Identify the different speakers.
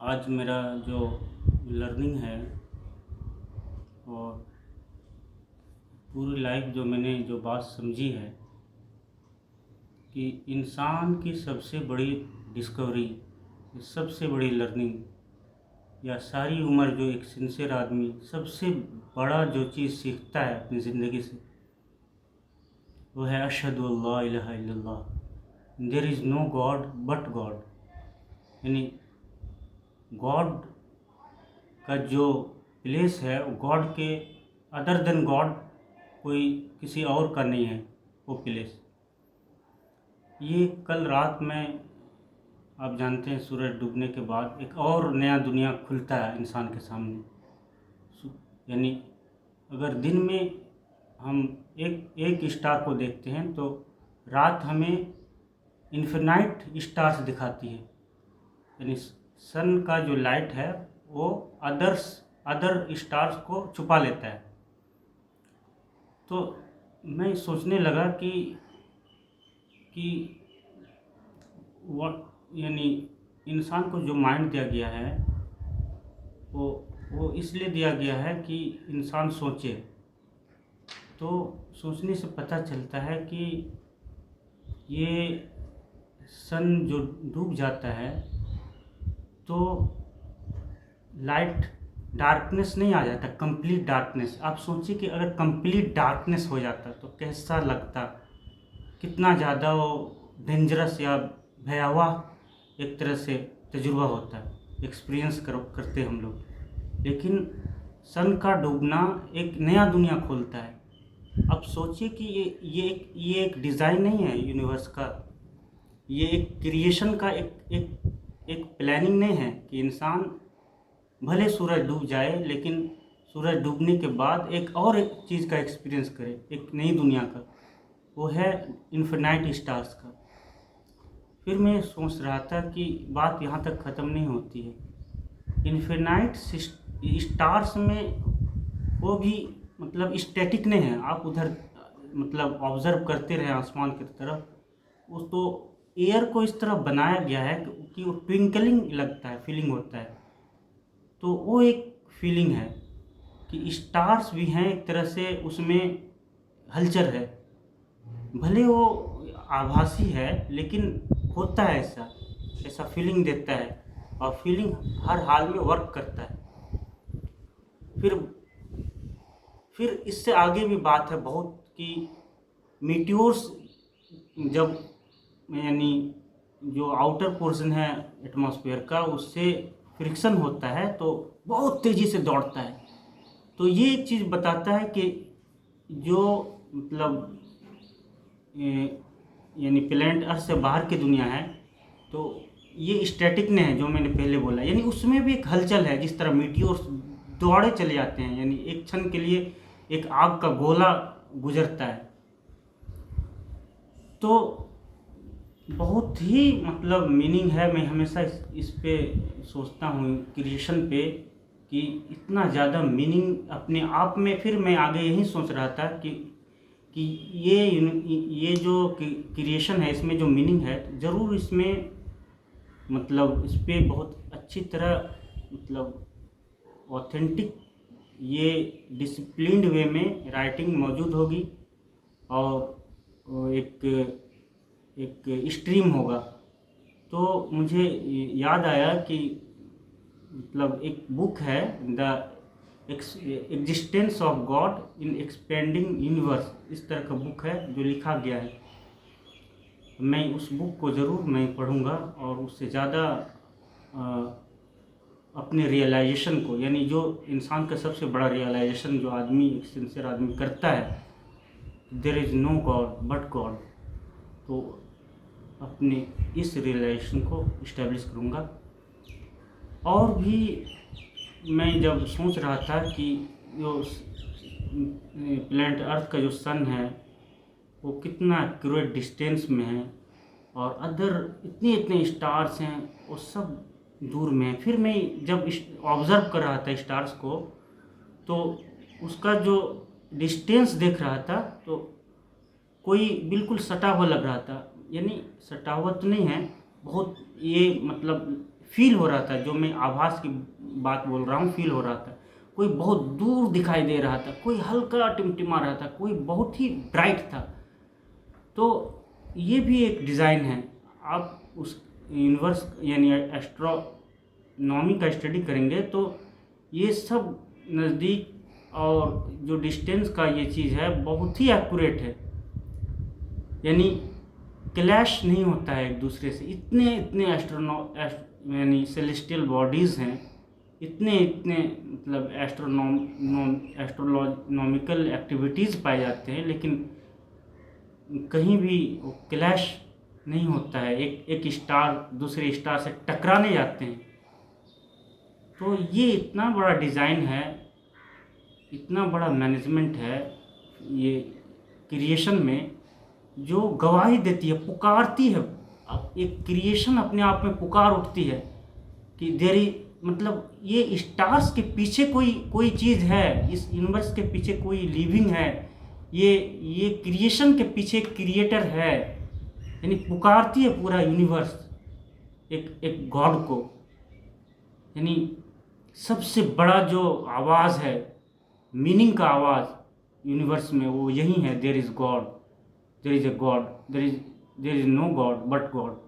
Speaker 1: आज मेरा जो लर्निंग है और पूरी लाइफ जो मैंने जो बात समझी है कि इंसान की सबसे बड़ी डिस्कवरी, सबसे बड़ी लर्निंग या सारी उम्र जो एक सिंसियर आदमी सबसे बड़ा जो चीज़ सीखता है अपनी ज़िंदगी से, वो है अशहदु अल्ला इलाहा इल्लल्लाह, there is no God but God. यानी गॉड का जो प्लेस है वो गॉड के अदर देन गॉड कोई किसी और का नहीं है वो प्लेस। ये कल रात में आप जानते हैं सूरज डूबने के बाद एक और नया दुनिया खुलता है इंसान के सामने। यानी अगर दिन में हम एक एक स्टार को देखते हैं तो रात हमें इन्फिनाइट स्टार्स दिखाती है। यानी सन का जो लाइट है वो अदर स्टार्स को छुपा लेता है। तो मैं सोचने लगा कि यानी इंसान को जो माइंड दिया गया है वो इसलिए दिया गया है कि इंसान सोचे। तो सोचने से पता चलता है कि ये सन जो डूब जाता है तो लाइट डार्कनेस नहीं आ जाता, कंप्लीट डार्कनेस। आप सोचिए कि अगर कंप्लीट डार्कनेस हो जाता तो कैसा लगता, कितना ज़्यादा वो डेंजरस या भयावह एक तरह से तजुर्बा होता है, एक्सपीरियंस करते हम लोग। लेकिन सन का डूबना एक नया दुनिया खोलता है। अब सोचिए कि ये एक डिज़ाइन नहीं है यूनिवर्स का, ये एक क्रिएशन का एक प्लानिंग नहीं है कि इंसान भले सूरज डूब जाए लेकिन सूरज डूबने के बाद एक चीज़ का एक्सपीरियंस करे, एक नई दुनिया का। वो है इन्फिनाइट स्टार्स का। फिर मैं सोच रहा था कि बात यहाँ तक ख़त्म नहीं होती है। इन्फिनाइट स्टार्स में वो भी मतलब स्टैटिक नहीं है, आप उधर मतलब ऑब्ज़र्व करते रहे आसमान की तरफ। उस तो एयर को इस तरह बनाया गया है कि वो ट्विंकलिंग लगता है, फीलिंग होता है। तो वो एक फीलिंग है कि स्टार्स भी हैं एक तरह से, उसमें हलचल है। भले वो आभासी है लेकिन होता है ऐसा फीलिंग देता है और फीलिंग हर हाल में वर्क करता है। फिर इससे आगे भी बात है बहुत कि मीटियोर्स जब यानी जो आउटर पोर्शन है एटमॉस्फेयर का उससे फ्रिक्शन होता है तो बहुत तेज़ी से दौड़ता है। तो ये एक चीज़ बताता है कि जो मतलब यानी प्लैनेट अर्थ से बाहर की दुनिया है तो ये स्टैटिक नहीं है, जो मैंने पहले बोला। यानी उसमें भी एक हलचल है, जिस तरह मीटियोर्स दौड़े चले जाते हैं, यानी एक क्षण के लिए एक आग का गोला गुजरता है। तो बहुत ही मतलब मीनिंग है। मैं हमेशा इस पे सोचता हूँ क्रिएशन पे कि इतना ज़्यादा मीनिंग अपने आप में। फिर मैं आगे यही सोच रहा था कि ये जो क्रिएशन है इसमें जो मीनिंग है ज़रूर इसमें मतलब इस पर बहुत अच्छी तरह मतलब ऑथेंटिक ये डिसिप्लिन्ड वे में राइटिंग मौजूद होगी और एक स्ट्रीम होगा। तो मुझे याद आया कि मतलब एक बुक है the existence of God in expanding universe, इस तरह का बुक है जो लिखा गया है। मैं उस बुक को ज़रूर मैं पढ़ूँगा और उससे ज़्यादा अपने रियलाइजेशन को, यानी जो इंसान का सबसे बड़ा रियलाइजेशन जो आदमी एक सिंसियर आदमी करता है, there is no God but God, तो अपने इस रियलाइजेशन को इस्टेब्लिश करूँगा। और भी मैं जब सोच रहा था कि जो प्लैनेट अर्थ का जो सन है वो कितना एक्यूरेट डिस्टेंस में है और अदर इतने स्टार्स हैं वो सब दूर में है। फिर मैं जब ऑब्ज़र्व कर रहा था स्टार्स को तो उसका जो डिस्टेंस देख रहा था तो कोई बिल्कुल सटा हुआ लग रहा था। यानी सटा हुआ तो नहीं है, बहुत ये मतलब फील हो रहा था, जो मैं आभास की बात बोल रहा हूँ, फील हो रहा था। कोई बहुत दूर दिखाई दे रहा था, कोई हल्का टिमटिमा रहा था, कोई बहुत ही ब्राइट था। तो ये भी एक डिज़ाइन है। आप उस यूनिवर्स यानी एस्ट्रोनॉमी का स्टडी करेंगे तो ये सब नज़दीक और जो डिस्टेंस का ये चीज़ है बहुत ही एक्यूरेट है, यानी क्लैश नहीं होता है एक दूसरे से। इतने इतने यानी सेलेस्टियल बॉडीज़ हैं, इतने इतने मतलब एस्ट्रोनॉमिकल एक्टिविटीज़ पाए जाते हैं, लेकिन कहीं भी वो क्लैश नहीं होता है, एक स्टार दूसरे स्टार से टकराने जाते हैं। तो ये इतना बड़ा डिज़ाइन है, इतना बड़ा मैनेजमेंट है ये क्रिएशन में, जो गवाही देती है, पुकारती है। अब एक क्रिएशन अपने आप में पुकार उठती है कि मतलब ये स्टार्स के पीछे कोई कोई चीज़ है, इस यूनिवर्स के पीछे कोई लिविंग है, ये क्रिएशन के पीछे क्रिएटर है, यानी पुकारती है पूरा यूनिवर्स एक गॉड को। यानी सबसे बड़ा जो आवाज़ है, मीनिंग का आवाज़ यूनिवर्स में, वो यही है, there is God, there is a God, there is no God but God.